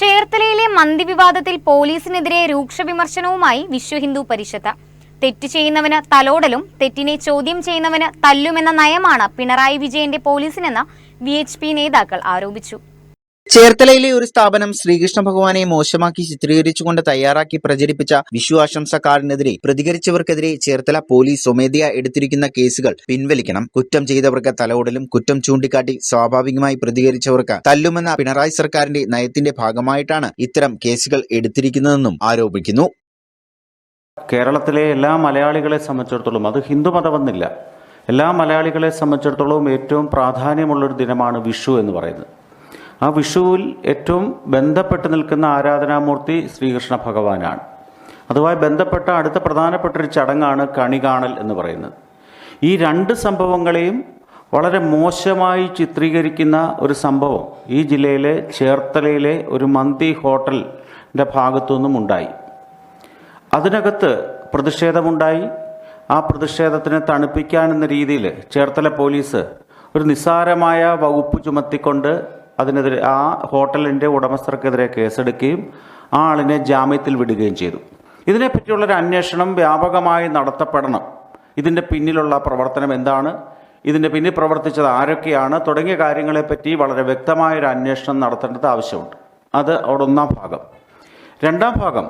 ചേർത്തലയിലെ മന്തി വിവാദത്തിൽ പോലീസിനെതിരെ രൂക്ഷ വിമർശനവുമായി വിശ്വ ഹിന്ദു പരിഷത്ത്. തെറ്റ് ചെയ്യുന്നവന് തലോടലും തെറ്റിനെ ചോദ്യം ചെയ്യുന്നവന് തല്ലുമെന്ന നയമാണ് പിണറായി വിജയന്റെ പോലീസിനെന്ന് VHP നേതാക്കൾ ആരോപിച്ചു. ചേർത്തലയിലെ ഒരു സ്ഥാപനം ശ്രീകൃഷ്ണ ഭഗവാനെ മോശമാക്കി ചിത്രീകരിച്ചുകൊണ്ട് തയ്യാറാക്കി പ്രചരിപ്പിച്ച വിഷു ആശംസ കാർഡിനെതിരെ പ്രതികരിച്ചവർക്കെതിരെ ചേർത്തല പോലീസ് സ്വമേധയാ എടുത്തിരിക്കുന്ന കേസുകൾ പിൻവലിക്കണം. കുറ്റം ചെയ്തവർക്ക് തലോടലും കുറ്റം ചൂണ്ടിക്കാട്ടി സ്വാഭാവികമായി പ്രതികരിച്ചവർക്ക് തല്ലുമെന്ന പിണറായി സർക്കാരിന്റെ നയത്തിന്റെ ഭാഗമായിട്ടാണ് ഇത്തരം കേസുകൾ എടുത്തിരിക്കുന്നതെന്നും ആരോപിക്കുന്നു. കേരളത്തിലെ എല്ലാ മലയാളികളെ സംബന്ധിച്ചിടത്തോളം, അത് ഹിന്ദുമതമെന്നില്ല, എല്ലാ മലയാളികളെ സംബന്ധിച്ചിടത്തോളം ഏറ്റവും പ്രാധാന്യമുള്ളൊരു ദിനമാണ് വിഷു എന്ന് പറയുന്നത്. ആ വിഷുവിൽ ഏറ്റവും ബന്ധപ്പെട്ട് നിൽക്കുന്ന ആരാധനാമൂർത്തി ശ്രീകൃഷ്ണ ഭഗവാനാണ്. അതുമായി ബന്ധപ്പെട്ട അടുത്ത പ്രധാനപ്പെട്ട ഒരു ചടങ്ങാണ് കണി കാണൽ എന്ന് പറയുന്നത്. ഈ രണ്ട് സംഭവങ്ങളെയും വളരെ മോശമായി ചിത്രീകരിക്കുന്ന ഒരു സംഭവം ഈ ജില്ലയിലെ ചേർത്തലയിലെ ഒരു മന്തി ഹോട്ടലിൻ്റെ ഭാഗത്തുനിന്നും ഉണ്ടായി. അതിനകത്ത് പ്രതിഷേധമുണ്ടായി. ആ പ്രതിഷേധത്തിനെ തണുപ്പിക്കാനെന്ന രീതിയിൽ ചേർത്തല പോലീസ് ഒരു നിസ്സാരമായ വകുപ്പ് ചുമത്തിക്കൊണ്ട് അതിനെതിരെ ആ ഹോട്ടലിൻ്റെ ഉടമസ്ഥർക്കെതിരെ കേസെടുക്കുകയും ആ ആളിനെ ജാമ്യത്തിൽ വിടുകയും ചെയ്തു. ഇതിനെപ്പറ്റിയുള്ളൊരു അന്വേഷണം വ്യാപകമായി നടത്തപ്പെടണം. ഇതിൻ്റെ പിന്നിലുള്ള പ്രവർത്തനം എന്താണ്, ഇതിൻ്റെ പിന്നിൽ പ്രവർത്തിച്ചത് ആരൊക്കെയാണ് തുടങ്ങിയ കാര്യങ്ങളെപ്പറ്റി വളരെ വ്യക്തമായൊരു അന്വേഷണം നടത്തേണ്ടത് ആവശ്യമുണ്ട്. അത് അവിടെ ഒന്നാം ഭാഗം. രണ്ടാം ഭാഗം,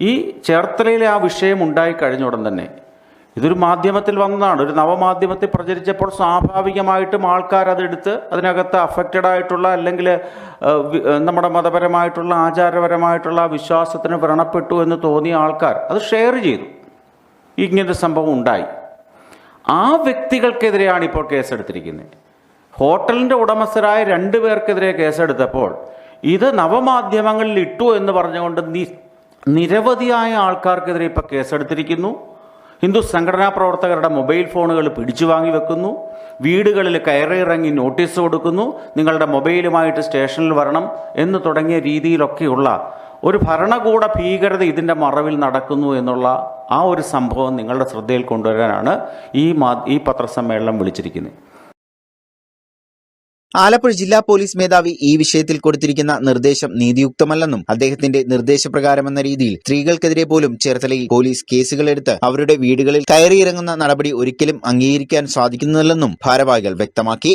ഈ ചേർത്തലയിലെ ആ വിഷയം ഉണ്ടായിക്കഴിഞ്ഞ ഉടൻ തന്നെ ഇതൊരു മാധ്യമത്തിൽ വന്നതാണ്. ഒരു നവമാധ്യമത്തിൽ പ്രചരിച്ചപ്പോൾ സ്വാഭാവികമായിട്ടും ആൾക്കാർ അതെടുത്ത് അതിനകത്ത് അഫക്റ്റഡ് ആയിട്ടുള്ള അല്ലെങ്കിൽ നമ്മുടെ മതപരമായിട്ടുള്ള ആചാരപരമായിട്ടുള്ള വിശ്വാസത്തിന് വ്രണപ്പെട്ടു എന്ന് തോന്നിയ ആൾക്കാർ അത് ഷെയർ ചെയ്തു. ഇങ്ങനൊരു സംഭവം ഉണ്ടായി. ആ വ്യക്തികൾക്കെതിരെയാണ് ഇപ്പോൾ കേസെടുത്തിരിക്കുന്നത്. ഹോട്ടലിൻ്റെ ഉടമസ്ഥരായ 2 പേർക്കെതിരെ കേസെടുത്തപ്പോൾ ഇത് നവമാധ്യമങ്ങളിൽ ഇട്ടു എന്ന് പറഞ്ഞുകൊണ്ട് നിരവധിയായ ആൾക്കാർക്കെതിരെ ഇപ്പോൾ കേസെടുത്തിരിക്കുന്നു. ഹിന്ദു സംഘടനാ പ്രവർത്തകരുടെ മൊബൈൽ ഫോണുകൾ പിടിച്ചു വാങ്ങി വെക്കുന്നു. വീടുകളിൽ കയറിയിറങ്ങി നോട്ടീസ് കൊടുക്കുന്നു, നിങ്ങളുടെ മൊബൈലുമായിട്ട് സ്റ്റേഷനിൽ വരണം എന്ന് തുടങ്ങിയ രീതിയിലൊക്കെയുള്ള ഒരു ഭരണകൂട ഭീകരത ഇതിൻ്റെ മറവിൽ നടക്കുന്നു എന്നുള്ള ആ ഒരു സംഭവം നിങ്ങളുടെ ശ്രദ്ധയിൽ കൊണ്ടുവരാനാണ് ഈ പത്രസമ്മേളനം വിളിച്ചിരിക്കുന്നത്. ആലപ്പുഴ ജില്ലാ പോലീസ് മേധാവി ഈ വിഷയത്തിൽ കൊടുത്തിരിക്കുന്ന നിർദ്ദേശം നീതിയുക്തമല്ലെന്നും അദ്ദേഹത്തിന്റെ നിർദ്ദേശപ്രകാരമെന്ന രീതിയിൽ സ്ത്രീകൾക്കെതിരെ പോലും ചേർത്തലയിൽ പോലീസ് കേസുകളെടുത്ത് അവരുടെ വീടുകളിൽ കയറിയിറങ്ങുന്ന നടപടി ഒരിക്കലും അംഗീകരിക്കാൻ സാധിക്കുന്നില്ലെന്നും ഭാരവാഹികൾ വ്യക്തമാക്കി.